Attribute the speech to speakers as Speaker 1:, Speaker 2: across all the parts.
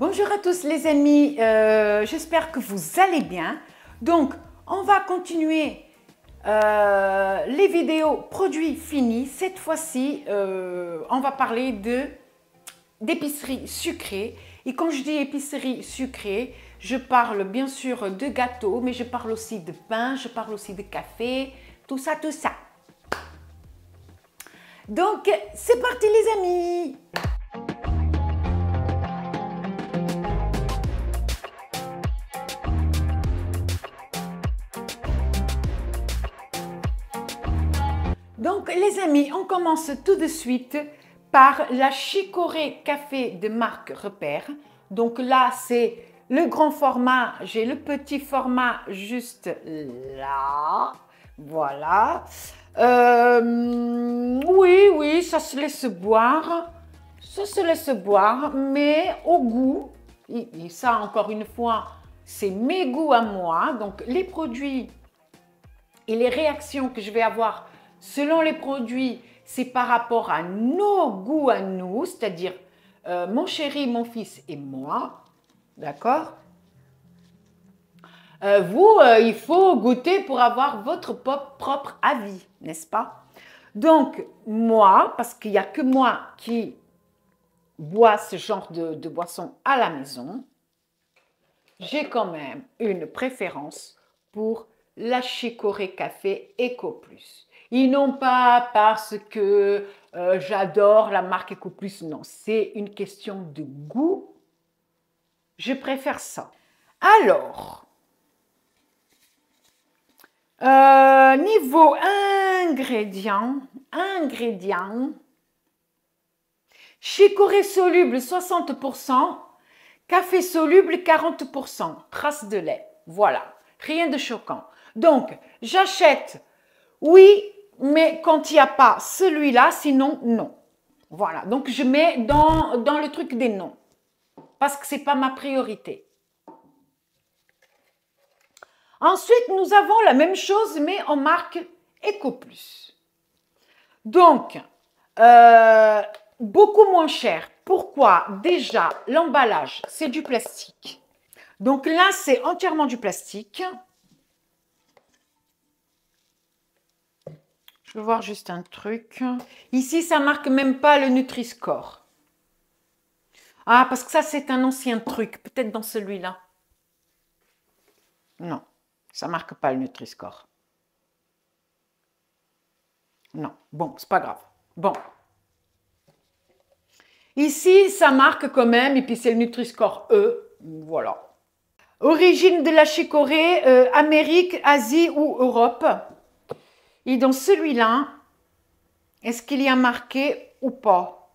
Speaker 1: Bonjour à tous les amis, j'espère que vous allez bien. Donc, on va continuer les vidéos produits finis. Cette fois-ci, on va parler d'épicerie sucrée. Et quand je dis épicerie sucrée, je parle bien sûr de gâteaux, mais je parle aussi de pain, je parle aussi de café, tout ça, tout ça. Donc, c'est parti les amis! Donc les amis, on commence tout de suite par la Chicorée Café de marque Repère. Donc là, c'est le grand format, j'ai le petit format juste là. Voilà. Oui, ça se laisse boire. Ça se laisse boire, mais au goût, et ça encore une fois, c'est mes goûts à moi. Donc les produits et les réactions que je vais avoir selon les produits, c'est par rapport à nos goûts à nous, c'est-à-dire mon chéri, mon fils et moi, d'accord? Il faut goûter pour avoir votre propre avis, n'est-ce pas? Donc, moi, parce qu'il n'y a que moi qui bois ce genre de boisson à la maison, j'ai quand même une préférence pour la Chicorée Café Eco Plus. Et non pas parce que j'adore la marque Eco Plus, non, c'est une question de goût. Je préfère ça. Alors, niveau ingrédients, Chicorée soluble 60%, café soluble 40%, trace de lait. Voilà, rien de choquant. Donc, j'achète, oui, mais quand il n'y a pas celui-là, sinon, non. Voilà, donc je mets dans le truc des noms, parce que ce n'est pas ma priorité. Ensuite, nous avons la même chose, mais en marque Eco Plus. Donc, beaucoup moins cher. Pourquoi? Déjà, l'emballage, c'est du plastique. Donc là, c'est entièrement du plastique. Je vais voir juste un truc. Ici, ça marque même pas le Nutri-Score. Ah, parce que ça, c'est un ancien truc. Peut-être dans celui-là. Non, ça marque pas le Nutri-Score. Non, bon, c'est pas grave. Bon. Ici, ça marque quand même, et puis c'est le Nutri-Score E. Voilà. Origine de la Chicorée, Amérique, Asie ou Europe. Et dans celui-là, est-ce qu'il y a marqué ou pas?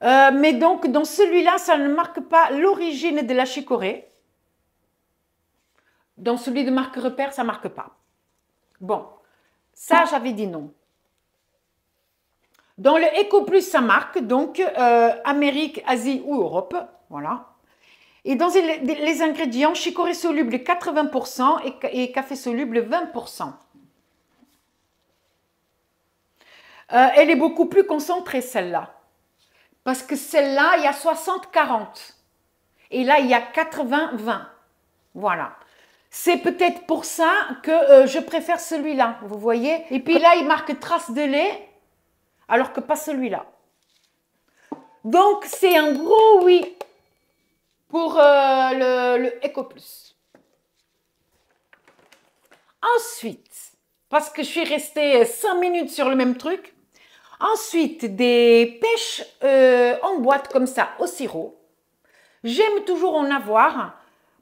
Speaker 1: Mais donc, dans celui-là, ça ne marque pas l'origine de la Chicorée. Dans celui de marque Repère, ça ne marque pas. Bon, ça, j'avais dit non. Dans le Eco Plus, ça marque, donc Amérique, Asie ou Europe. Voilà. Et dans les ingrédients, Chicorée soluble 80% et café soluble 20%. Elle est beaucoup plus concentrée, celle-là. Parce que celle-là, il y a 60-40. Et là, il y a 80-20. Voilà. C'est peut-être pour ça que je préfère celui-là, vous voyez. Et puis là, il marque trace de lait, alors que pas celui-là. Donc, c'est un gros oui pour le Eco Plus. Ensuite, parce que je suis restée 5 minutes sur le même truc, ensuite, des pêches en boîte comme ça, au sirop. J'aime toujours en avoir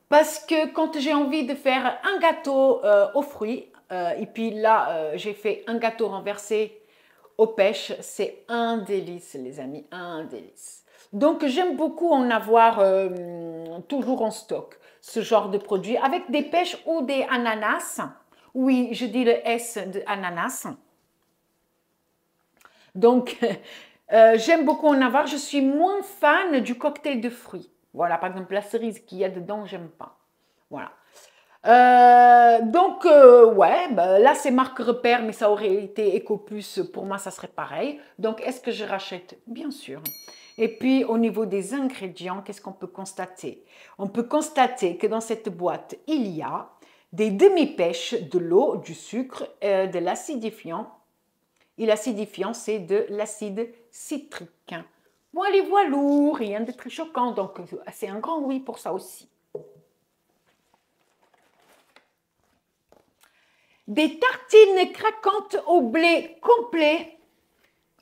Speaker 1: parce que quand j'ai envie de faire un gâteau aux fruits, et puis là, j'ai fait un gâteau renversé aux pêches, c'est un délice, les amis, un délice. Donc, j'aime beaucoup en avoir toujours en stock, ce genre de produit, avec des pêches ou des ananas. Oui, je dis le S de ananas. Donc, j'aime beaucoup en avoir. Je suis moins fan du cocktail de fruits. Voilà, par exemple, la cerise qu'il y a dedans, j'aime pas. Voilà. Ouais, bah, là, c'est marque Repère, mais ça aurait été Eco Plus. Pour moi, ça serait pareil. Donc, est-ce que je rachète? Bien sûr. Et puis, au niveau des ingrédients, qu'est-ce qu'on peut constater? On peut constater que dans cette boîte, il y a des demi-pêches, de l'eau, du sucre, de l'acidifiant. Et l'acidifiant, c'est de l'acide citrique. Voilà, voilà, rien de très choquant. Donc, c'est un grand oui pour ça aussi. Des tartines craquantes au blé complet.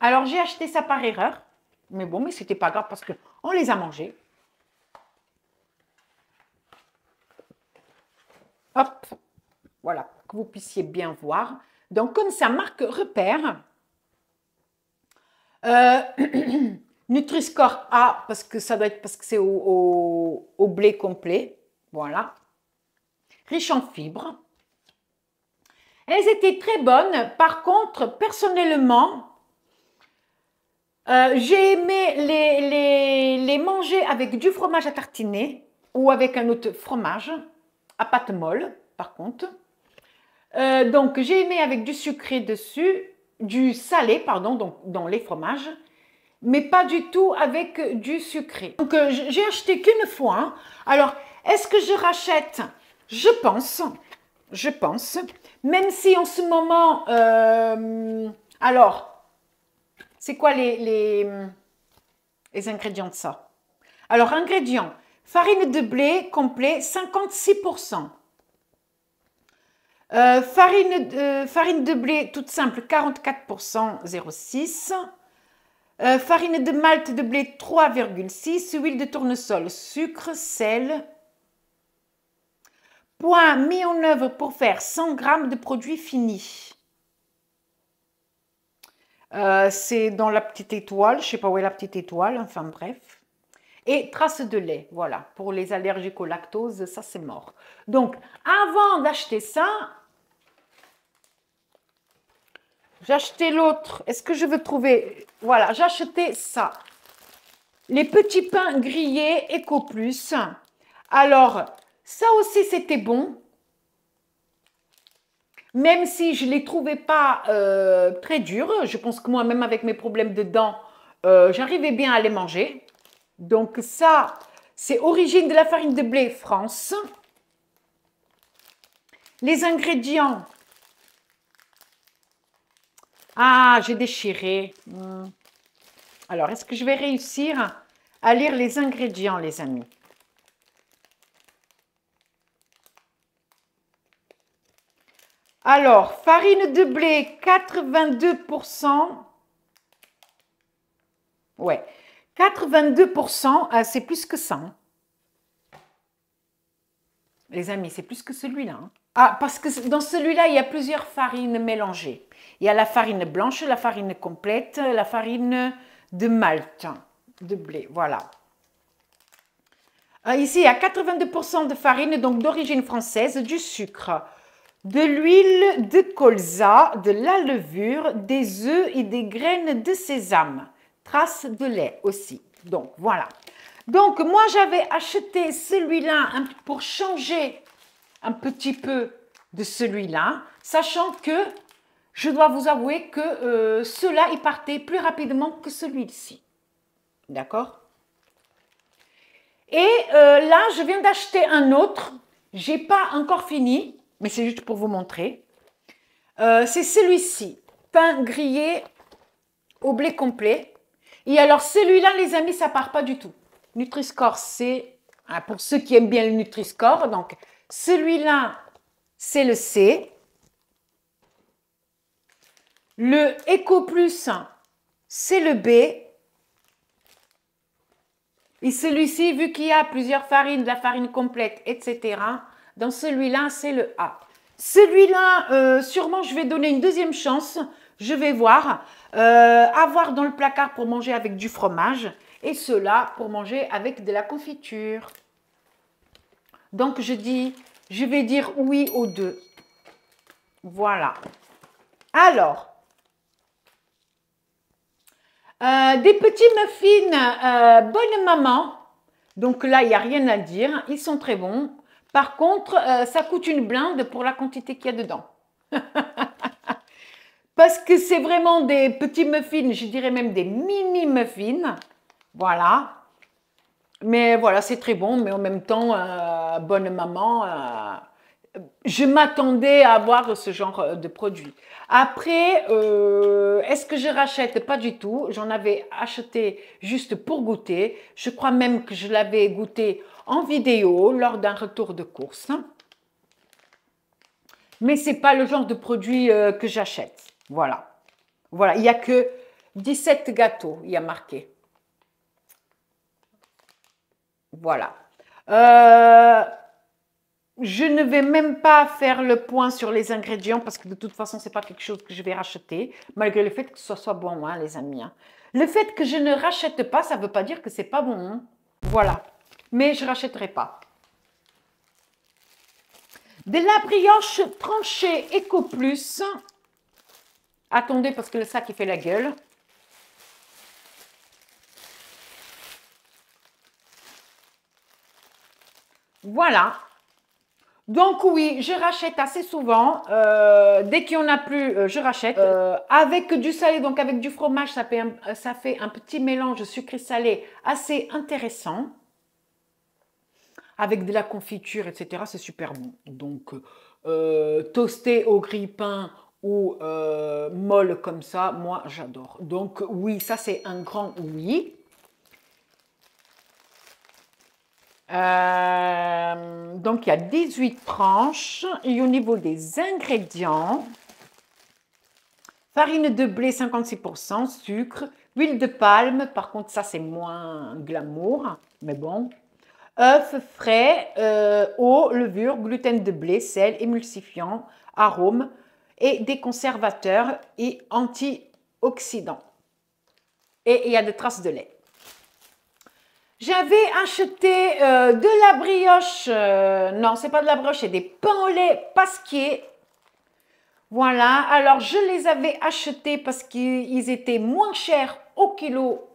Speaker 1: Alors, j'ai acheté ça par erreur. Mais bon, mais c'était pas grave parce qu'on les a mangées. Hop, voilà, que vous puissiez bien voir. Donc, comme ça, marque repère. Nutri-Score A, parce que ça doit être parce que c'est au blé complet. Voilà. Riche en fibres. Elles étaient très bonnes. Par contre, personnellement, j'ai aimé les manger avec du fromage à tartiner ou avec un autre fromage à pâte molle, par contre. Donc, j'ai aimé avec du sucré dessus, du salé, pardon, donc dans les fromages, mais pas du tout avec du sucré. Donc, j'ai acheté qu'une fois. Hein. Alors, est-ce que je rachète? Je pense, même si en ce moment, alors, c'est quoi les ingrédients de ça? Alors, ingrédients, farine de blé complet, 56%. Farine de blé toute simple, 44%, 0,6. Farine de malt de blé, 3,6. Huile de tournesol, sucre, sel. Point mis en œuvre pour faire 100 g de produits finis. C'est dans la petite étoile, je ne sais pas où est la petite étoile, enfin bref. Et traces de lait, voilà. Pour les allergiques au lactose, ça c'est mort. Donc, avant d'acheter ça, j'ai acheté l'autre. Est-ce que je veux trouver? Voilà, j'ai acheté ça. Les petits pains grillés Eco Plus. Alors, ça aussi, c'était bon. Même si je ne les trouvais pas très durs. Je pense que moi, même avec mes problèmes de dents, j'arrivais bien à les manger. Donc ça, c'est origine de la farine de blé France. Les ingrédients. Ah, j'ai déchiré. Alors, est-ce que je vais réussir à lire les ingrédients, les amis? Alors, farine de blé, 82%. Ouais, 82%, c'est plus que ça. Hein. Les amis, c'est plus que celui-là. Hein. Ah, parce que dans celui-là, il y a plusieurs farines mélangées. Il y a la farine blanche, la farine complète, la farine de malt, de blé, voilà. Ici, il y a 82% de farine, donc d'origine française, du sucre, de l'huile de colza, de la levure, des œufs et des graines de sésame. Traces de lait aussi. Donc, voilà. Donc, moi, j'avais acheté celui-là pour changer un petit peu de celui-là, sachant que je dois vous avouer que ceux-là, ils partaient plus rapidement que celui-ci. D'accord? Et là, je viens d'acheter un autre. Je n'ai pas encore fini, mais c'est juste pour vous montrer. C'est celui-ci, pain grillé au blé complet. Et alors, celui-là, les amis, ça part pas du tout. Nutri-Score, c'est pour ceux qui aiment bien le Nutri-Score. Donc, celui-là, c'est le C. Le Eco Plus, c'est le B. Et celui-ci, vu qu'il y a plusieurs farines, de la farine complète, etc., dans celui-là, c'est le A. Celui-là, sûrement, je vais donner une deuxième chance. Je vais voir. Avoir dans le placard pour manger avec du fromage. Et ceux-là pour manger avec de la confiture. Donc, je vais dire oui aux deux. Voilà. Alors, des petits muffins bonne maman. Donc là, il n'y a rien à dire. Ils sont très bons. Par contre, ça coûte une blinde pour la quantité qu'il y a dedans. Parce que c'est vraiment des petits muffins, je dirais même des mini muffins. Voilà. Mais voilà, c'est très bon, mais en même temps, bonne maman, je m'attendais à avoir ce genre de produit. Après, est-ce que je rachète? Pas du tout. J'en avais acheté juste pour goûter. Je crois même que je l'avais goûté en vidéo lors d'un retour de course. Mais c'est pas le genre de produit que j'achète. Voilà. Voilà, il n'y a que 17 gâteaux, il y a marqué. Voilà. Je ne vais même pas faire le point sur les ingrédients parce que de toute façon, ce n'est pas quelque chose que je vais racheter, malgré le fait que ce soit bon, hein, les amis. Hein. Le fait que je ne rachète pas, ça ne veut pas dire que c'est pas bon. Hein. Voilà. Mais je ne rachèterai pas. De la brioche tranchée Eco Plus. Attendez, parce que le sac, il fait la gueule. Voilà. Donc oui, je rachète assez souvent. Dès qu'il n'y en a plus, je rachète. Avec du salé, donc avec du fromage, ça fait un petit mélange sucré-salé assez intéressant. Avec de la confiture, etc. C'est super bon. Donc, toasté au grille-pain ou molle comme ça, moi j'adore. Donc oui, ça c'est un grand oui. Donc, il y a 18 tranches. Et au niveau des ingrédients, farine de blé 56%, sucre, huile de palme, par contre, ça, c'est moins glamour, mais bon. Œufs frais, eau, levure, gluten de blé, sel, émulsifiant, arôme et des conservateurs et antioxydants. Et il y a des traces de lait. J'avais acheté de la brioche, non, c'est pas de la brioche, c'est des pains au lait Pasquier. Voilà, alors je les avais achetés parce qu'ils étaient moins chers au kilo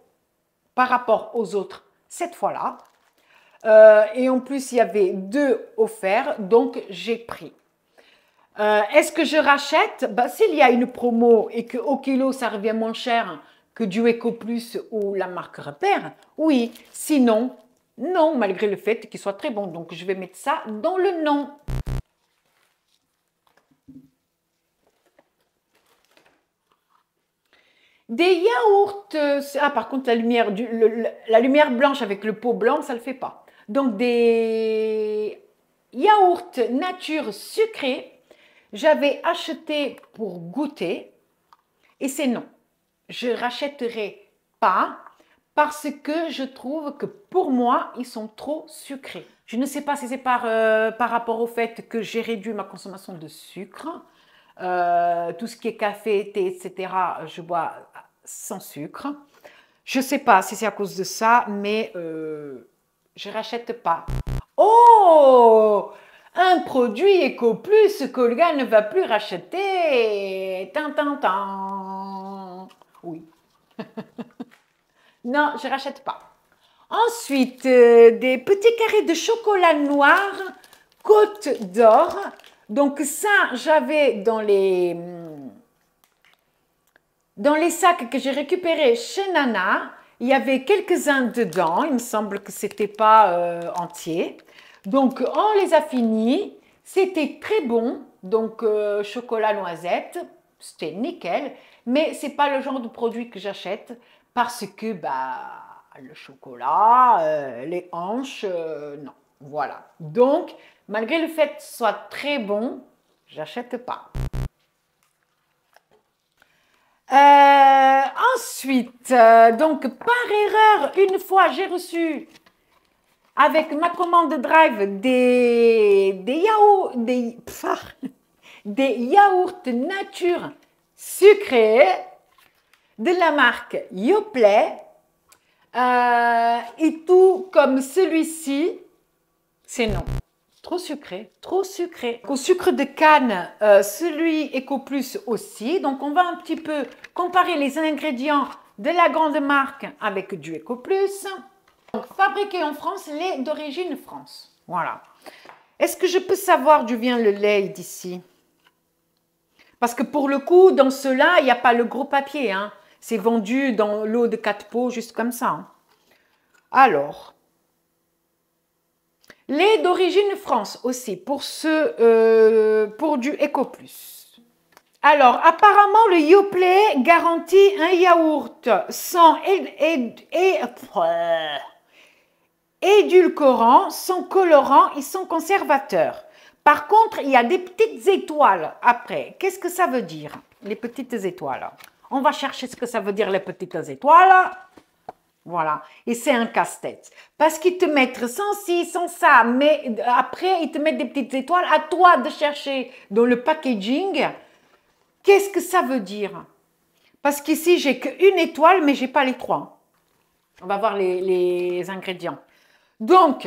Speaker 1: par rapport aux autres cette fois-là. Et en plus, il y avait 2 offerts, donc j'ai pris. Est-ce que je rachète? Bah, s'il y a une promo et qu'au kilo, ça revient moins cher que du Eco Plus ou la marque Repère, oui. Sinon, non, malgré le fait qu'il soit très bon. Donc, je vais mettre ça dans le non. Des yaourts. Ah, par contre, la lumière blanche avec le pot blanc, ça ne le fait pas. Donc, des yaourts nature sucrés. J'avais acheté pour goûter et c'est non. Je rachèterai pas parce que je trouve que pour moi, ils sont trop sucrés. Je ne sais pas si c'est par rapport au fait que j'ai réduit ma consommation de sucre. Tout ce qui est café, thé, etc., je bois sans sucre. Je ne sais pas si c'est à cause de ça, mais je ne rachète pas. Oh! Un produit Eco Plus qu'Olga ne va plus racheter. Tan, tan, tan. Oui. Non, je ne rachète pas. Ensuite, des petits carrés de chocolat noir Côte d'Or. Donc ça, j'avais dans les sacs que j'ai récupérés chez Nana. Il y avait quelques-uns dedans. Il me semble que ce n'était pas entier. Donc, on les a finis. C'était très bon. Donc, chocolat noisette, c'était nickel. Mais ce n'est pas le genre de produit que j'achète parce que bah, le chocolat, les hanches, non. Voilà. Donc, malgré le fait que ce soit très bon, j'achète pas. Ensuite, donc par erreur, une fois j'ai reçu avec ma commande Drive des yaourts nature sucrés de la marque Yoplait. Et tout comme celui-ci, c'est non. Trop sucré, trop sucré. Au sucre de canne, celui Eco Plus aussi. Donc, on va un petit peu comparer les ingrédients de la grande marque avec du Eco Plus. Donc, fabriqué en France, lait d'origine France. Voilà. Est-ce que je peux savoir d'où vient le lait d'ici? Parce que pour le coup, dans ceux-là, il n'y a pas le gros papier. Hein. C'est vendu dans l'eau de 4 pots, juste comme ça. Hein. Alors, lait d'origine France aussi, pour du Eco Plus. Alors, apparemment, le Yoplait garantit un yaourt sans édulcorant, sans colorant et sans conservateur. Par contre, il y a des petites étoiles après. Qu'est-ce que ça veut dire, les petites étoiles? On va chercher ce que ça veut dire, les petites étoiles. Voilà. Et c'est un casse-tête. Parce qu'ils te mettent sans ci, sans ça, mais après, ils te mettent des petites étoiles. À toi de chercher dans le packaging, qu'est-ce que ça veut dire? Parce qu'ici, j'ai qu'une étoile, mais je n'ai pas les trois. On va voir les ingrédients. Donc,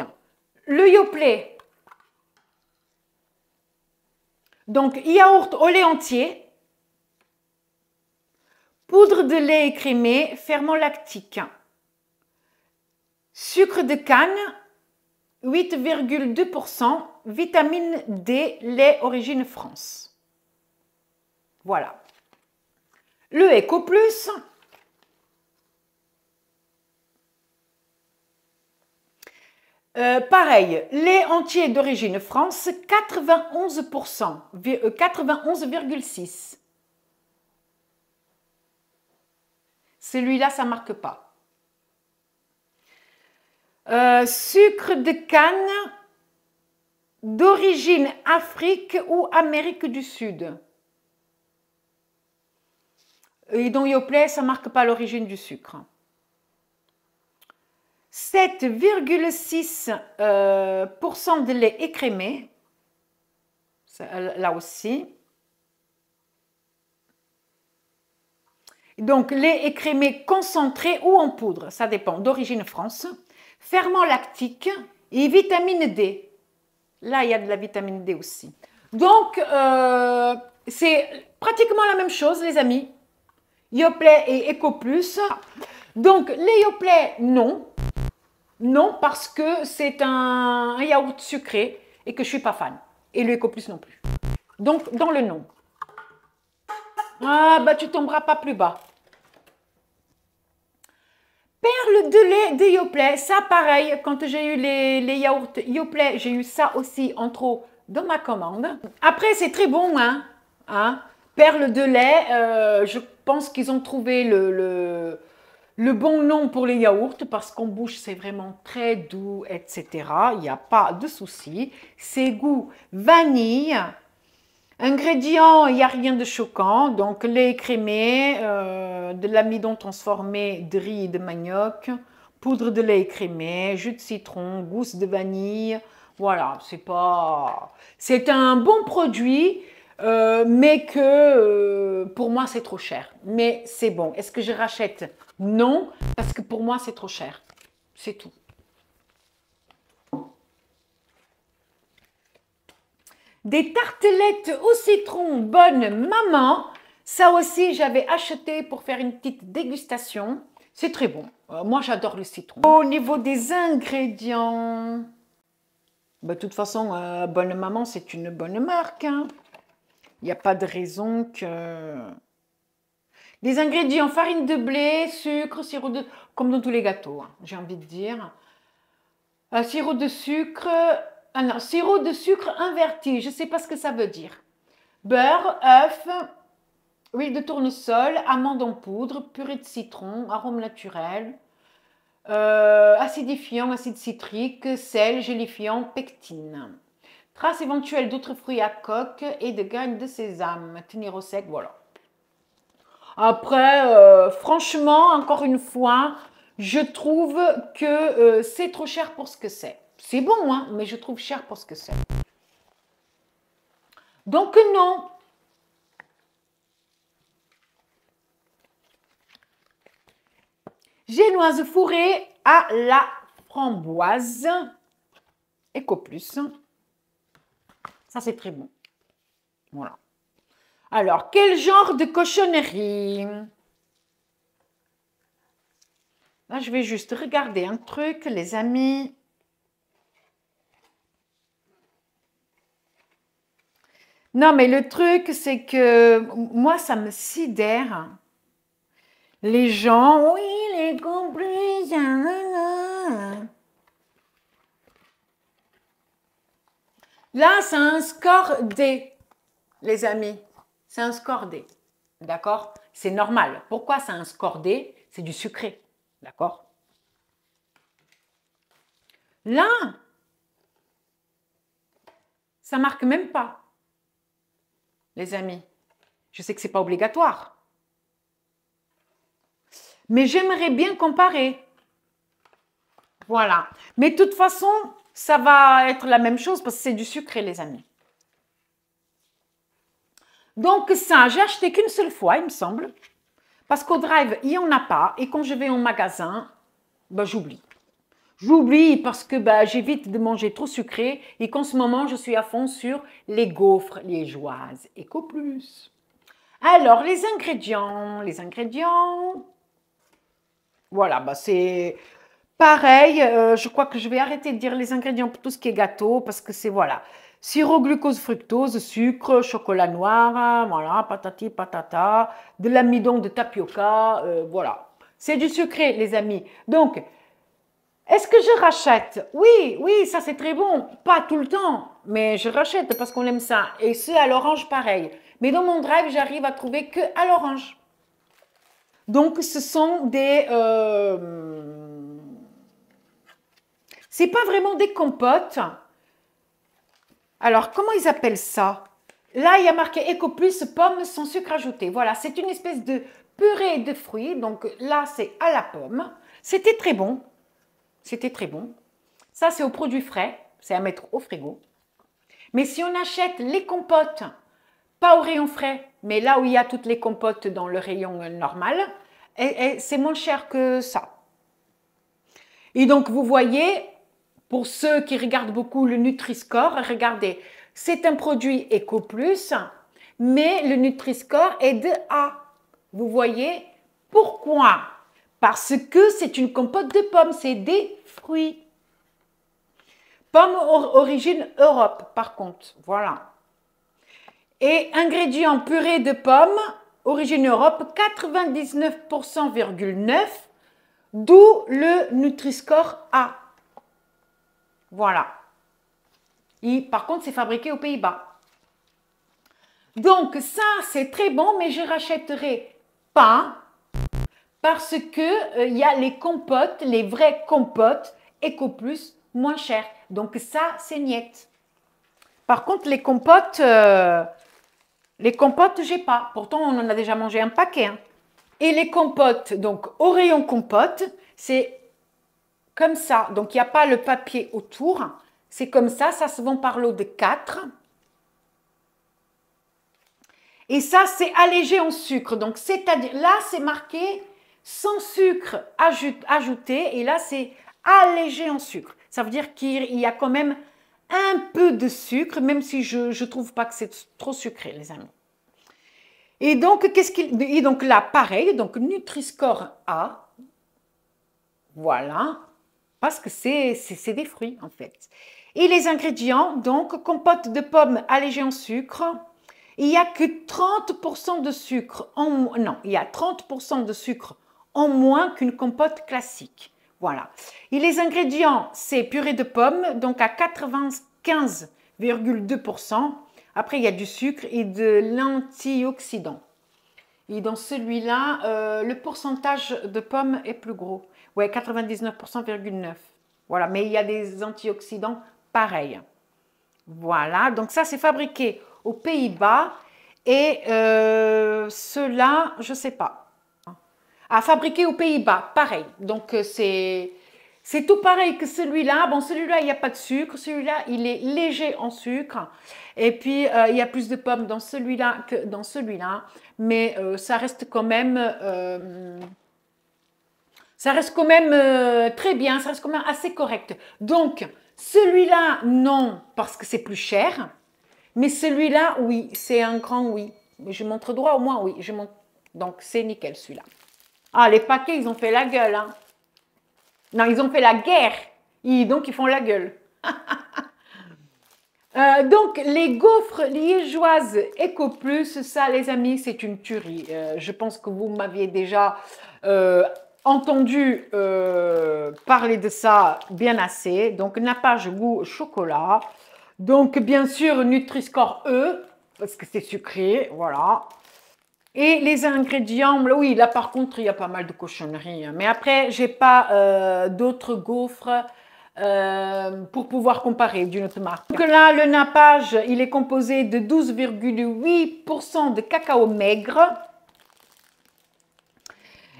Speaker 1: le Yoplait. Donc, yaourt au lait entier, poudre de lait écrémé, ferment lactique, sucre de canne, 8,2%, vitamine D, lait origine France. Voilà. Le Eco Plus. Pareil, lait entier d'origine France, 91%, 91,6%. Celui-là, ça ne marque pas. Sucre de canne d'origine Afrique ou Amérique du Sud. Et dans Yoplait, ça ne marque pas l'origine du sucre. 7,6% de lait écrémé, là aussi. Donc, lait écrémé concentré ou en poudre, ça dépend, d'origine France. Ferment lactique et vitamine D. Là, il y a de la vitamine D aussi. Donc, c'est pratiquement la même chose, les amis. Yoplait et Eco Plus. Donc, les Yoplait, non. Non, parce que c'est un yaourt sucré et que je ne suis pas fan. Et le Eco Plus non plus. Donc, dans le non. Ah, bah tu tomberas pas plus bas. Perle de lait de Yoplait. Ça, pareil, quand j'ai eu les yaourts Yoplait, j'ai eu ça aussi en trop dans ma commande. Après, c'est très bon, hein. Perle de lait, je pense qu'ils ont trouvé le bon nom pour les yaourts parce qu'en bouche, c'est vraiment très doux, etc. Il n'y a pas de souci. C'est goût vanille. Ingrédients, il n'y a rien de choquant. Donc, lait écrémé, de l'amidon transformé de riz et de manioc, poudre de lait écrémé, jus de citron, gousse de vanille. Voilà, c'est un bon produit. Mais que pour moi c'est trop cher. Mais c'est bon. Est-ce que je rachète? Non, parce que pour moi c'est trop cher. C'est tout. Des tartelettes au citron bonne maman. Ça aussi j'avais acheté pour faire une petite dégustation. C'est très bon. Moi j'adore le citron. Au niveau des ingrédients, bah, de toute façon bonne maman c'est une bonne marque, hein. Il n'y a pas de raison que... Les ingrédients, farine de blé, sucre, sirop de... Comme dans tous les gâteaux, hein, j'ai envie de dire. Sirop de sucre... Ah non, sirop de sucre inverti, je ne sais pas ce que ça veut dire. Beurre, œuf, huile de tournesol, amandes en poudre, purée de citron, arôme naturel, acidifiant, acide citrique, sel, gélifiant, pectine. Traces éventuelles d'autres fruits à coque et de graines de sésame. Tenir au sec, voilà. Après, franchement, encore une fois, je trouve que c'est trop cher pour ce que c'est. C'est bon, hein, mais je trouve cher pour ce que c'est. Donc non. Génoise fourrée à la framboise. Eco Plus. Ça, c'est très bon. Voilà. Alors, quel genre de cochonnerie? Là, je vais juste regarder un truc, les amis. Non, mais le truc, c'est que moi, ça me sidère. Les gens, oui, les complices, Là, c'est un score D, les amis. C'est un score D. D'accord? C'est normal. Pourquoi c'est un score D? C'est du sucré. D'accord? Là, ça marque même pas, les amis. Je sais que c'est pas obligatoire. Mais j'aimerais bien comparer. Voilà. Mais de toute façon, ça va être la même chose parce que c'est du sucré, les amis. Donc ça, j'ai acheté qu'une seule fois, il me semble. Parce qu'au drive, il n'y en a pas. Et quand je vais en magasin, ben, j'oublie. J'oublie parce que ben, j'évite de manger trop sucré et qu'en ce moment, je suis à fond sur les gaufres liégeoises Eco Plus. Alors, les ingrédients, voilà, bah c'est pareil. Je crois que je vais arrêter de dire les ingrédients pour tout ce qui est gâteau parce que c'est, voilà, sirop, glucose, fructose, sucre, chocolat noir, voilà, patati patata, de l'amidon de tapioca, voilà. C'est du sucré, les amis. Donc, est-ce que je rachète? Oui, oui, ça c'est très bon. Pas tout le temps, mais je rachète parce qu'on aime ça. Et ce à l'orange, pareil. Mais dans mon drive, j'arrive à trouver que à l'orange. Donc, ce sont des... c'est pas vraiment des compotes. Alors, comment ils appellent ça? Là, il y a marqué Eco Plus pommes sans sucre ajouté. Voilà, c'est une espèce de purée de fruits. Donc là, c'est à la pomme. C'était très bon. C'était très bon. Ça, c'est aux produits frais. C'est à mettre au frigo. Mais si on achète les compotes, pas au rayon frais, mais là où il y a toutes les compotes dans le rayon normal, c'est moins cher que ça. Et donc, vous voyez, pour ceux qui regardent beaucoup le Nutri-Score, regardez, c'est un produit Eco Plus, mais le Nutri-Score est de A. Vous voyez pourquoi? Parce que c'est une compote de pommes, c'est des fruits. Pommes origine Europe, par contre, voilà. Et ingrédients purée de pommes, origine Europe, 99,9%, d'où le Nutri-Score A. Voilà. Et par contre, c'est fabriqué aux Pays-Bas. Donc ça, c'est très bon, mais je rachèterai pas parce que il y a les compotes, les vraies compotes Eco Plus moins chères. Donc ça, c'est niette. Par contre, les compotes, j'ai pas. Pourtant, on en a déjà mangé un paquet. Hein. Et les compotes, donc au rayon compote, c'est comme ça. Donc, il n'y a pas le papier autour. C'est comme ça se vend par lot de 4. Et ça, c'est allégé en sucre. Donc, c'est-à-dire, là, c'est marqué sans sucre ajouté. Et là, c'est allégé en sucre. Ça veut dire qu'il y a quand même un peu de sucre, même si je ne trouve pas que c'est trop sucré, les amis. Et donc, et donc là, pareil, donc Nutri-Score A. Voilà. Parce que c'est des fruits, en fait. Et les ingrédients, donc, compote de pommes allégée en sucre. Il n'y a que 30% de sucre non, il y a 30% de sucre en moins qu'une compote classique. Voilà. Et les ingrédients, c'est purée de pommes, donc à 95,2%. Après, il y a du sucre et de l'antioxydant. Et dans celui-là, le pourcentage de pommes est plus gros. Ouais, 99,9%. Voilà, mais il y a des antioxydants pareils. Voilà, donc ça, c'est fabriqué aux Pays-Bas. Et ceux-là, je ne sais pas. Ah, fabriqué aux Pays-Bas, pareil. Donc, c'est tout pareil que celui-là. Bon, celui-là, il n'y a pas de sucre. Celui-là, il est léger en sucre. Et puis, il y a plus de pommes dans celui-là que dans celui-là. Mais ça reste quand même... très bien. Ça reste quand même assez correct. Donc, celui-là, non, parce que c'est plus cher. Mais celui-là, oui, c'est un grand oui. Je montre droit au moins, oui. Donc, c'est nickel celui-là. Ah, les paquets, ils ont fait la gueule. Hein. Non, ils ont fait la guerre. Donc, ils font la gueule. Donc, les gaufres liégeoises Eco Plus, ça, les amis, c'est une tuerie. Je pense que vous m'aviez déjà entendu parler de ça bien assez. Donc, nappage goût chocolat. Donc, bien sûr, Nutri-Score E, parce que c'est sucré, voilà. Et les ingrédients, oui, là par contre, il y a pas mal de cochonneries. Hein. Mais après, j'ai pas d'autres gaufres pour pouvoir comparer d'une autre marque. Donc là, le nappage, il est composé de 12,8% de cacao maigre.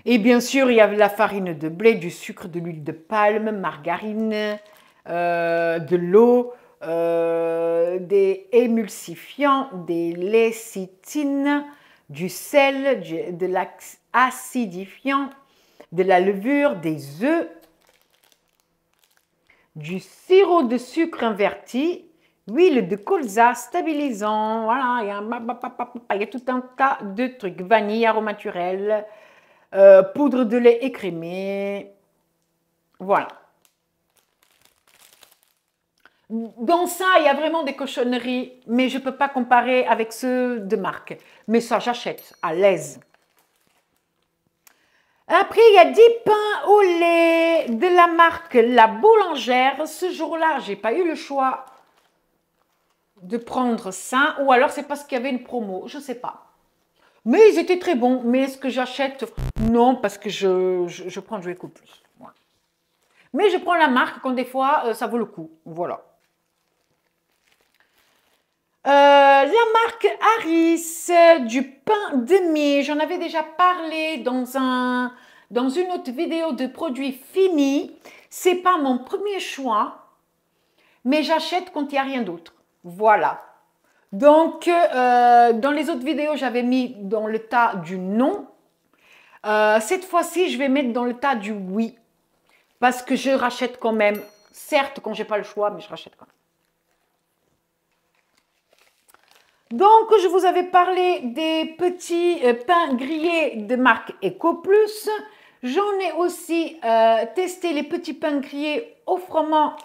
Speaker 1: Et bien sûr, il y a la farine de blé, du sucre, de l'huile de palme, margarine, de l'eau, des émulsifiants, des lécithines, du sel, de l'acidifiant, de la levure, des œufs, du sirop de sucre inverti, huile de colza stabilisant, voilà, il y a tout un tas de trucs, vanille, arôme naturel, poudre de lait écrémé, voilà. Dans ça, il y a vraiment des cochonneries, mais je ne peux pas comparer avec ceux de marque. Mais ça, j'achète à l'aise. Après, il y a 10 pains au lait de la marque La Boulangère. Ce jour-là, je n'ai pas eu le choix de prendre ça. Ou alors, c'est parce qu'il y avait une promo. Je ne sais pas. Mais ils étaient très bons. Mais est-ce que j'achète? Non, parce que je prends du EcoPlus. Voilà. Mais je prends la marque quand des fois, ça vaut le coup. Voilà. La marque Harris, du pain de mie, j'en avais déjà parlé dans une autre vidéo de produits finis. C'est pas mon premier choix, mais j'achète quand il n'y a rien d'autre. Voilà. Donc, dans les autres vidéos, j'avais mis dans le tas du non. Cette fois-ci, je vais mettre dans le tas du oui. Parce que je rachète quand même. Certes, quand j'ai pas le choix, mais je rachète quand même. Donc, je vous avais parlé des petits pains grillés de marque EcoPlus. J'en ai aussi testé les petits pains grillés au froment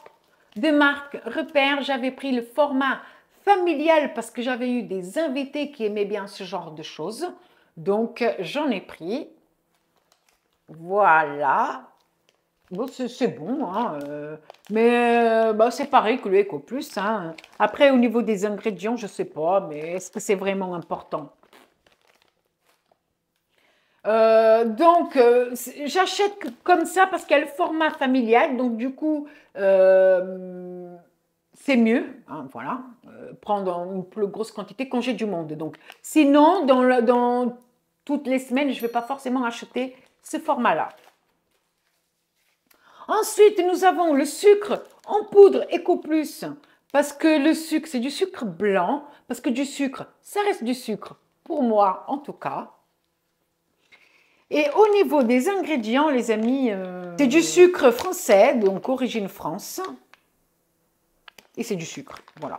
Speaker 1: de marque Repère. J'avais pris le format familial parce que j'avais eu des invités qui aimaient bien ce genre de choses. Donc, j'en ai pris. Voilà. Bon, c'est bon, hein, mais bah, c'est pareil que le EcoPlus. Hein. Après, au niveau des ingrédients, je ne sais pas, mais est-ce que c'est vraiment important? Donc, j'achète comme ça parce qu'il y a le format familial, donc du coup, c'est mieux, hein, voilà, prendre une plus grosse quantité quand j'ai du monde. Donc, sinon, dans toutes les semaines, je ne vais pas forcément acheter ce format-là. Ensuite, nous avons le sucre en poudre EcoPlus, parce que le sucre, c'est du sucre blanc, parce que du sucre, ça reste du sucre, pour moi en tout cas. Et au niveau des ingrédients, les amis, c'est du sucre français, donc origine France, et c'est du sucre, voilà.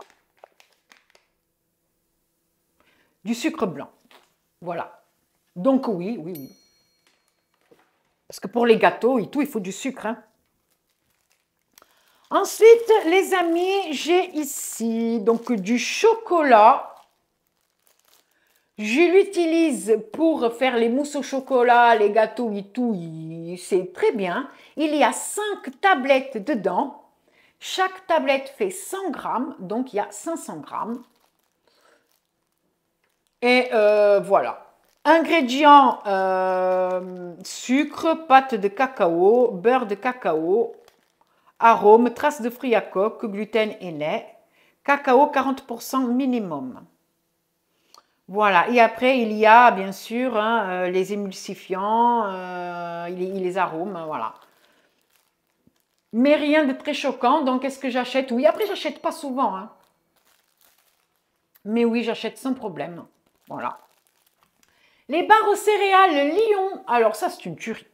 Speaker 1: Du sucre blanc, voilà. Donc oui, oui, oui. Parce que pour les gâteaux et tout, il faut du sucre, hein. Ensuite, les amis, j'ai ici donc du chocolat. Je l'utilise pour faire les mousses au chocolat, les gâteaux et tout, c'est très bien. Il y a 5 tablettes dedans. Chaque tablette fait 100 grammes, donc il y a 500 grammes. Et voilà. Ingrédients, sucre, pâte de cacao, beurre de cacao, arôme, traces de fruits à coque, gluten et lait, cacao 40% minimum. Voilà, et après il y a bien sûr hein, les émulsifiants, les arômes, voilà. Mais rien de très choquant, donc est-ce que j'achète? Oui, après j'achète pas souvent, hein. Mais oui, j'achète sans problème, voilà. Les barres aux céréales Lion, alors ça c'est une tuerie.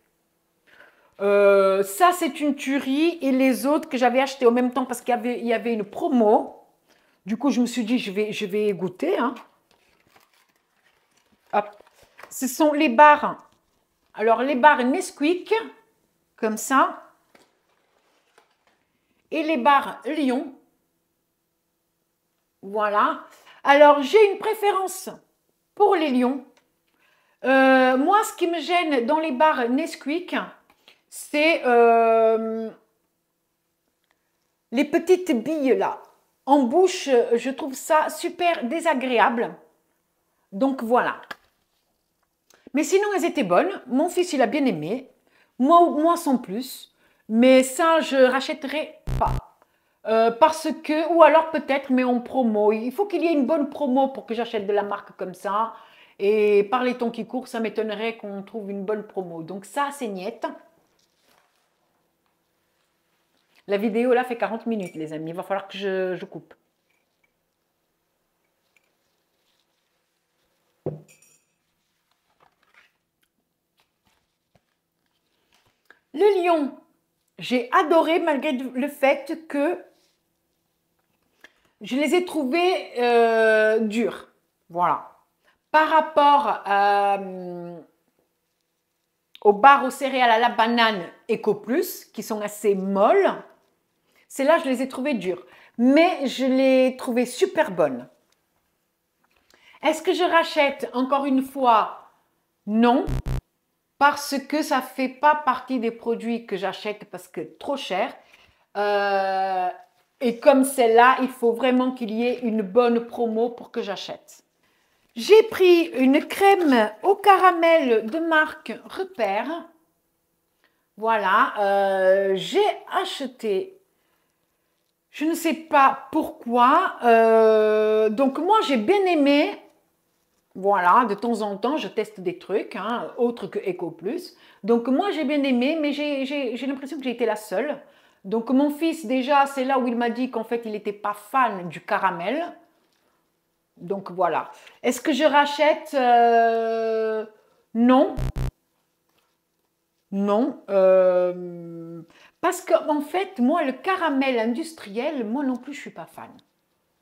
Speaker 1: Ça, c'est une tuerie. Et les autres que j'avais acheté au même temps parce qu'il y avait une promo. Du coup, je me suis dit, je vais goûter. Hein. Hop. Ce sont les barres. Alors, les barres Nesquik, comme ça. Et les barres Lion. Voilà. Alors, j'ai une préférence pour les Lions. Moi, ce qui me gêne dans les barres Nesquik, c'est les petites billes là. En bouche, je trouve ça super désagréable. Donc voilà. Mais sinon, elles étaient bonnes. Mon fils, il a bien aimé. Moi sans plus. Mais ça, je rachèterai pas. Parce que, ou alors peut-être, mais en promo. Il faut qu'il y ait une bonne promo pour que j'achète de la marque comme ça. Et par les temps qui courent, ça m'étonnerait qu'on trouve une bonne promo. Donc ça, c'est niette. La vidéo là fait 40 minutes, les amis. Il va falloir que je coupe. Le lion, j'ai adoré malgré le fait que je les ai trouvés durs. Voilà. Par rapport aux barres aux céréales à la banane Eco Plus, qui sont assez molles, celles-là, je les ai trouvées dures. Mais je les trouvais super bonnes. Est-ce que je rachète encore une fois? Non. Parce que ça ne fait pas partie des produits que j'achète parce que trop cher. Et comme celle-là, il faut vraiment qu'il y ait une bonne promo pour que j'achète. J'ai pris une crème au caramel de marque Repère. Voilà, j'ai acheté, je ne sais pas pourquoi. Donc moi, j'ai bien aimé. Voilà, de temps en temps, je teste des trucs, hein, autres que Eco Plus. Donc moi, j'ai bien aimé, mais j'ai l'impression que j'ai été la seule. Donc mon fils, déjà, c'est là où il m'a dit qu'en fait, il n'était pas fan du caramel. Donc voilà. Est-ce que je rachète? Non. Non. Parce qu'en fait, moi, le caramel industriel, moi non plus, je ne suis pas fan.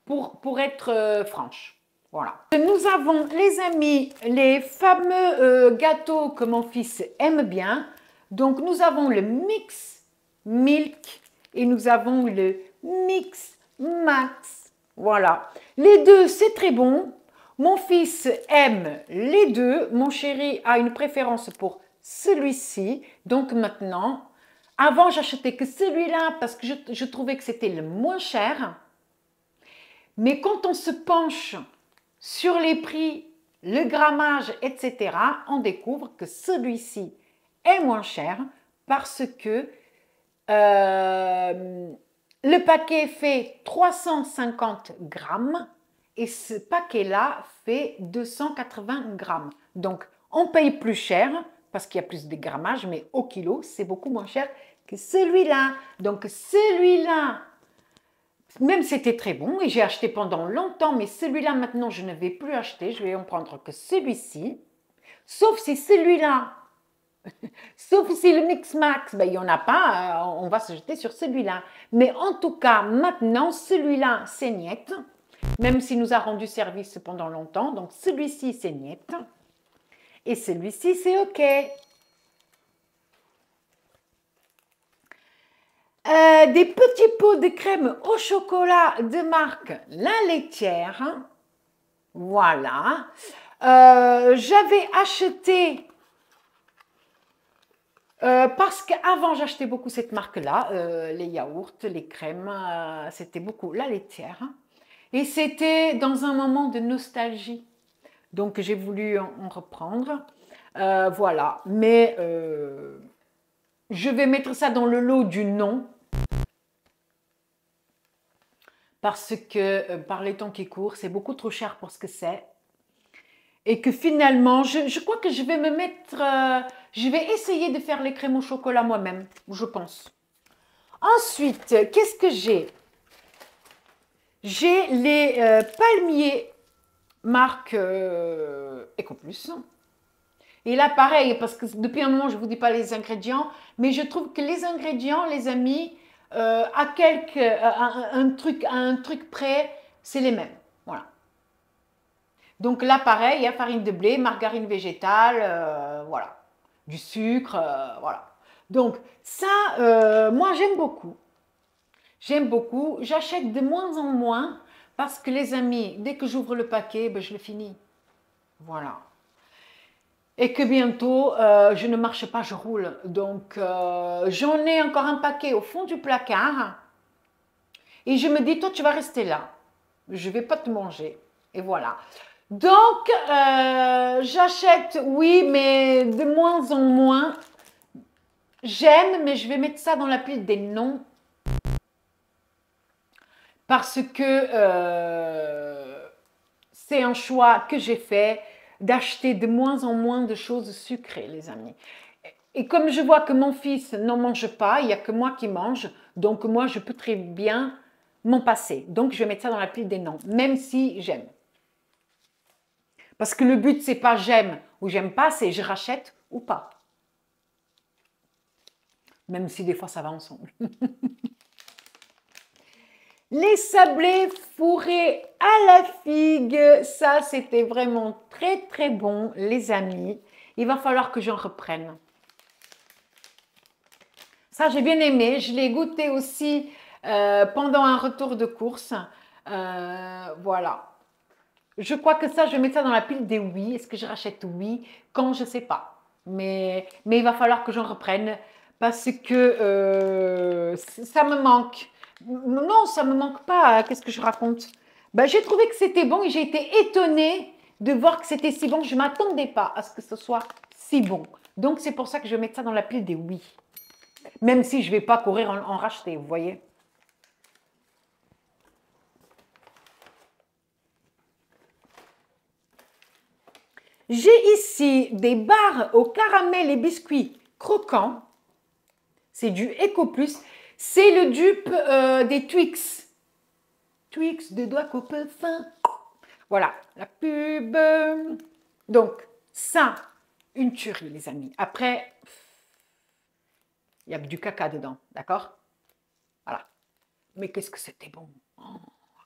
Speaker 1: Pour être franche. Voilà. Nous avons, les amis, les fameux gâteaux que mon fils aime bien. Donc, nous avons le Mix Milk et nous avons le Mix Max. Voilà. Les deux, c'est très bon. Mon fils aime les deux. Mon chéri a une préférence pour celui-ci. Donc, maintenant, avant, j'achetais que celui-là parce que je trouvais que c'était le moins cher. Mais quand on se penche sur les prix, le grammage, etc., on découvre que celui-ci est moins cher parce que le paquet fait 350 grammes et ce paquet-là fait 280 grammes. Donc, on paye plus cher parce qu'il y a plus de grammage, mais au kilo, c'est beaucoup moins cher que celui-là. Donc, celui-là, même c'était très bon et j'ai acheté pendant longtemps, mais celui-là maintenant je ne vais plus acheter, je vais en prendre que celui-ci. Sauf si celui-là, sauf si le Mix Max, ben, il n'y en a pas, on va se jeter sur celui-là. Mais en tout cas, maintenant, celui-là, c'est niette, même s'il nous a rendu service pendant longtemps. Donc celui-ci, c'est niette. Et celui-ci, c'est OK. Des petits pots de crème au chocolat de marque La Laitière. Voilà. J'avais acheté, parce qu'avant j'achetais beaucoup cette marque-là, les yaourts, les crèmes, c'était beaucoup La Laitière. Et c'était dans un moment de nostalgie. Donc j'ai voulu en reprendre. Voilà. Mais je vais mettre ça dans le lot du non. Parce que par les temps qui courent, c'est beaucoup trop cher pour ce que c'est. Et que finalement, je crois que je vais me mettre... je vais essayer de faire les crèmes au chocolat moi-même, je pense. Ensuite, qu'est-ce que j'ai? J'ai les palmiers marque Eco Plus. Et là, pareil, parce que depuis un moment, je ne vous dis pas les ingrédients, mais je trouve que les ingrédients, les amis, à un truc près, c'est les mêmes. Voilà. Donc là, pareil, il y a farine de blé, margarine végétale, voilà. Du sucre, voilà. Donc ça, moi, j'aime beaucoup. J'aime beaucoup. J'achète de moins en moins parce que les amis, dès que j'ouvre le paquet, ben, je le finis. Voilà. Et que bientôt, je ne marche pas, je roule. Donc, j'en ai encore un paquet au fond du placard. Et je me dis, toi, tu vas rester là. Je ne vais pas te manger. Et voilà. Donc, j'achète, oui, mais de moins en moins. J'aime, mais je vais mettre ça dans la pile des non. Parce que c'est un choix que j'ai fait d'acheter de moins en moins de choses sucrées, les amis. Et comme je vois que mon fils n'en mange pas, il n'y a que moi qui mange, donc moi, je peux très bien m'en passer. Donc, je vais mettre ça dans la pile des non, même si j'aime. Parce que le but, c'est pas j'aime ou j'aime pas, c'est je rachète ou pas. Même si des fois, ça va ensemble. Les sablés fourrés à la figue, ça, c'était vraiment très, très bon, les amis. Il va falloir que j'en reprenne. Ça, j'ai bien aimé. Je l'ai goûté aussi pendant un retour de course. Voilà. Je crois que ça, je vais mettre ça dans la pile des oui. Est-ce que je rachète oui? Quand, je ne sais pas. Mais il va falloir que j'en reprenne parce que ça me manque. Non, ça ne me manque pas. Qu'est-ce que je raconte? Ben, j'ai trouvé que c'était bon et j'ai été étonnée de voir que c'était si bon. Je ne m'attendais pas à ce que ce soit si bon. Donc, c'est pour ça que je vais mettre ça dans la pile des oui. Même si je ne vais pas courir en racheter, vous voyez. J'ai ici des barres au caramel et biscuits croquants. C'est du Eco Plus. C'est le dupe des Twix. Twix de doigts coupés fin. Voilà, la pub. Donc, ça, une tuerie, les amis. Après, il y a du caca dedans, d'accord? Voilà. Mais qu'est-ce que c'était bon.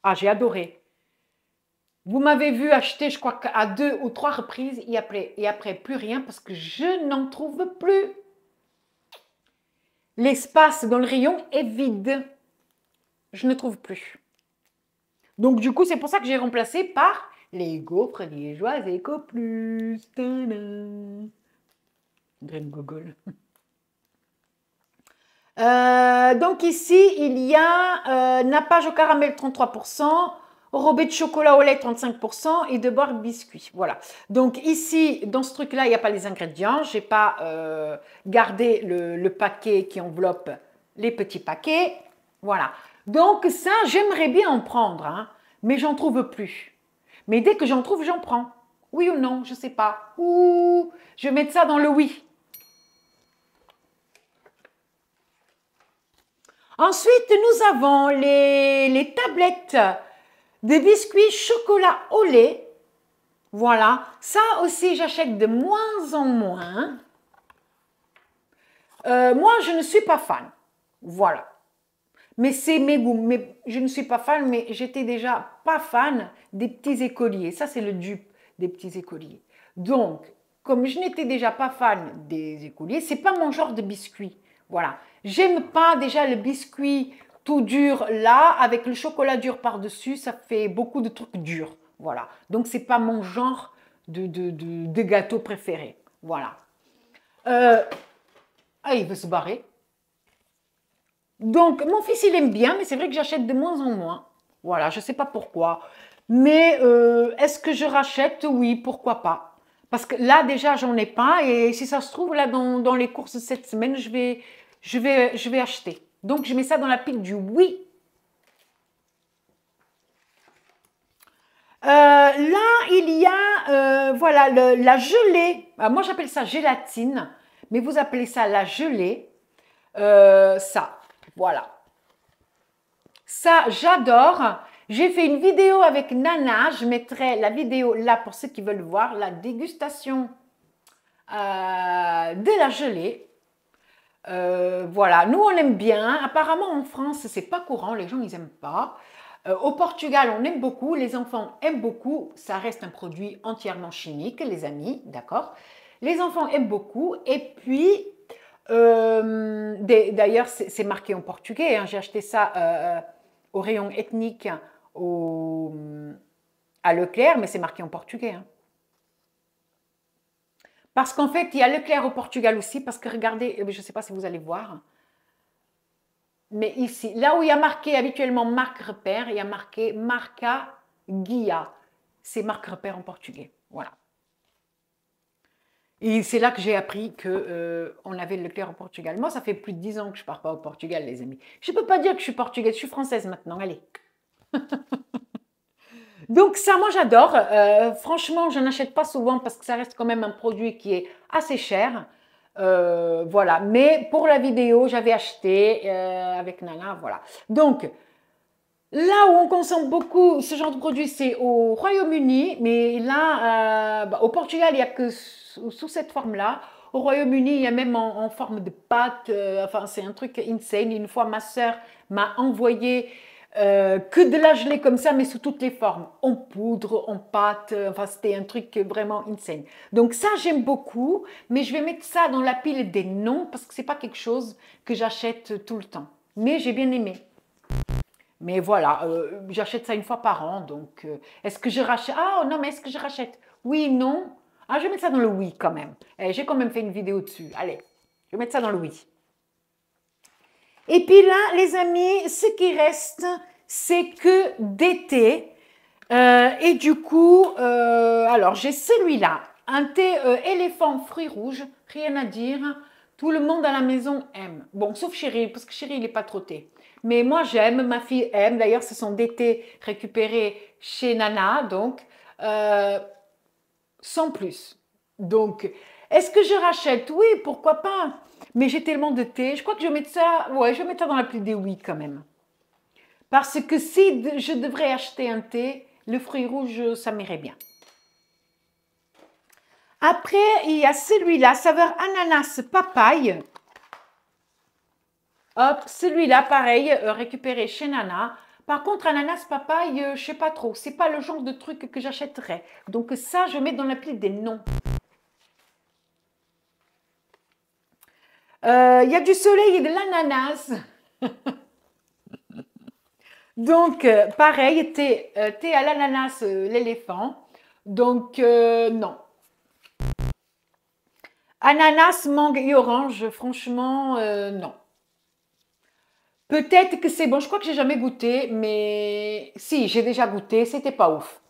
Speaker 1: Ah, j'ai adoré. Vous m'avez vu acheter, je crois qu'à 2 ou 3 reprises, et après plus rien parce que je n'en trouve plus. L'espace dans le rayon est vide. Je ne trouve plus. Donc du coup, c'est pour ça que j'ai remplacé par les gaufres liégeoises Eco Plus. Graine Google. Donc ici, il y a nappage au caramel 33%, robé de chocolat au lait 35% et de beurre biscuit. Voilà. Donc ici, dans ce truc-là, il n'y a pas les ingrédients. Je n'ai pas gardé le paquet qui enveloppe les petits paquets. Voilà. Donc ça, j'aimerais bien en prendre, hein, mais j'en trouve plus. Mais dès que j'en trouve, j'en prends. Oui ou non, je ne sais pas. Ouh, je vais mettre ça dans le oui. Ensuite, nous avons les tablettes de biscuits chocolat au lait. Voilà, ça aussi, j'achète de moins en moins. Moi, je ne suis pas fan. Voilà. Mais c'est mes goûts. Mais je ne suis pas fan, mais j'étais déjà pas fan des petits écoliers. Ça, c'est le dupe des petits écoliers. Donc, comme je n'étais déjà pas fan des écoliers, c'est pas mon genre de biscuit. Voilà. J'aime pas déjà le biscuit tout dur là, avec le chocolat dur par-dessus, ça fait beaucoup de trucs durs. Voilà. Donc, c'est pas mon genre de gâteau préféré. Voilà. Ah, il veut se barrer. Donc, mon fils, il aime bien, mais c'est vrai que j'achète de moins en moins. Voilà, je ne sais pas pourquoi. Mais est-ce que je rachète? Oui, pourquoi pas. Parce que là, déjà, j'en ai pas. Et si ça se trouve, là, dans les courses cette semaine, je vais acheter. Donc, je mets ça dans la pile du oui. Là, il y a, voilà, la gelée. Moi, j'appelle ça gélatine. Mais vous appelez ça la gelée. Ça, voilà. Ça, j'adore. J'ai fait une vidéo avec Nana. Je mettrai la vidéo là pour ceux qui veulent voir la dégustation de la gelée. Voilà, nous on aime bien. Apparemment en France, c'est pas courant. Les gens, ils n'aiment pas. Au Portugal, on aime beaucoup. Les enfants aiment beaucoup. Ça reste un produit entièrement chimique, les amis, d'accord? Les enfants aiment beaucoup. Et puis, d'ailleurs, c'est marqué en portugais. Hein. J'ai acheté ça au rayon ethnique à Leclerc, mais c'est marqué en portugais. Hein. Parce qu'en fait, il y a Leclerc au Portugal aussi, parce que regardez, je ne sais pas si vous allez voir. Mais ici, là où il y a marqué habituellement marque repère, il y a marqué marca guia. C'est marque repère en portugais. Voilà. Et c'est là que j'ai appris que on avait le Leclerc au Portugal. Moi, ça fait plus de 10 ans que je ne pars pas au Portugal, les amis. Je ne peux pas dire que je suis portugaise, je suis française maintenant. Allez. Donc ça, moi j'adore. Franchement, je n'achète pas souvent parce que ça reste quand même un produit qui est assez cher. Voilà. Mais pour la vidéo, j'avais acheté avec Nana. Voilà. Donc là où on consomme beaucoup ce genre de produit, c'est au Royaume-Uni. Mais là, au Portugal, il n'y a que sous cette forme-là. Au Royaume-Uni, il y a même en forme de pâte. Enfin, c'est un truc insane. Une fois, ma sœur m'a envoyé que de la gelée comme ça, mais sous toutes les formes. En poudre, en pâte. Enfin, c'était un truc vraiment insane. Donc ça, j'aime beaucoup. Mais je vais mettre ça dans la pile des non parce que c'est pas quelque chose que j'achète tout le temps. Mais j'ai bien aimé. Mais voilà, j'achète ça une fois par an, donc est-ce que je rachète? Ah non, mais est-ce que je rachète? Oui, non. Ah, je vais mettre ça dans le oui quand même. J'ai quand même fait une vidéo dessus. Allez, je vais mettre ça dans le oui. Et puis là, les amis, ce qui reste, c'est que d'été. Et du coup, alors j'ai celui-là, un thé éléphant fruits rouges, rien à dire. Tout le monde à la maison aime. Bon, sauf Chéri, parce que Chéri, il n'est pas trop thé. Mais moi, j'aime, ma fille aime. D'ailleurs, ce sont des thés récupérés chez Nana, donc sans plus. Donc, est-ce que je rachète? Oui, pourquoi pas. Mais j'ai tellement de thé. Je crois que je vais mettre ça, ouais, je vais mettre ça dans la pile des oui quand même. Parce que si je devrais acheter un thé, le fruit rouge, ça m'irait bien. Après, il y a celui-là, saveur ananas papaye. Hop, celui-là, pareil, récupéré chez Nana. Par contre, ananas papaye, je ne sais pas trop. C'est pas le genre de truc que j'achèterais. Donc ça, je mets dans la pile des non. Il y a du soleil et de l'ananas. Donc, pareil, thé à l'ananas, l'éléphant. Donc, non. Ananas, mangue et orange, franchement, non. Peut-être que c'est bon, je crois que j'ai jamais goûté, mais si, j'ai déjà goûté, c'était pas ouf.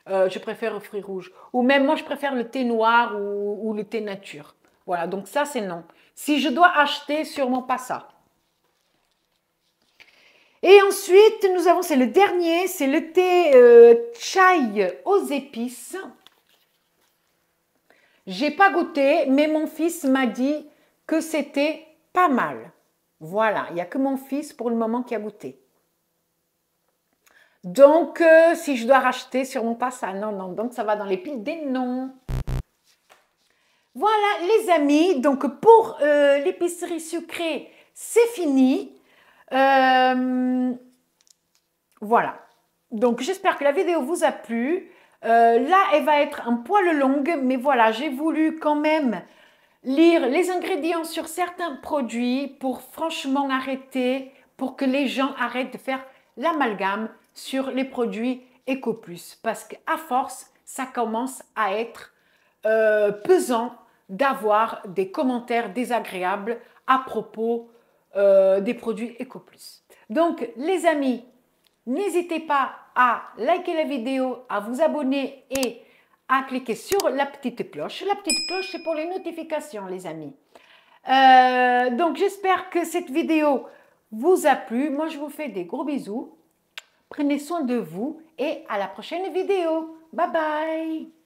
Speaker 1: Je préfère le fruit rouge. Ou même moi, je préfère le thé noir ou le thé nature. Voilà, donc ça, c'est non. Si je dois acheter, sûrement pas ça. Et ensuite, nous avons, c'est le dernier, c'est le thé chai aux épices. J'ai pas goûté, mais mon fils m'a dit que c'était pas mal. Voilà, il n'y a que mon fils pour le moment qui a goûté. Donc, si je dois racheter, sûrement pas ça. Non, non, donc ça va dans les piles des non. Voilà, les amis, donc pour l'épicerie sucrée, c'est fini. Voilà. Donc, j'espère que la vidéo vous a plu. Là, elle va être un poil longue, mais voilà, j'ai voulu quand même lire les ingrédients sur certains produits pour franchement arrêter, pour que les gens arrêtent de faire l'amalgame sur les produits EcoPlus. Parce qu'à force, ça commence à être pesant d'avoir des commentaires désagréables à propos des produits EcoPlus. Donc, les amis, n'hésitez pas à liker la vidéo, à vous abonner et à cliquer sur la petite cloche. La petite cloche, c'est pour les notifications, les amis. Donc, j'espère que cette vidéo vous a plu. Moi, je vous fais des gros bisous. Prenez soin de vous et à la prochaine vidéo. Bye bye!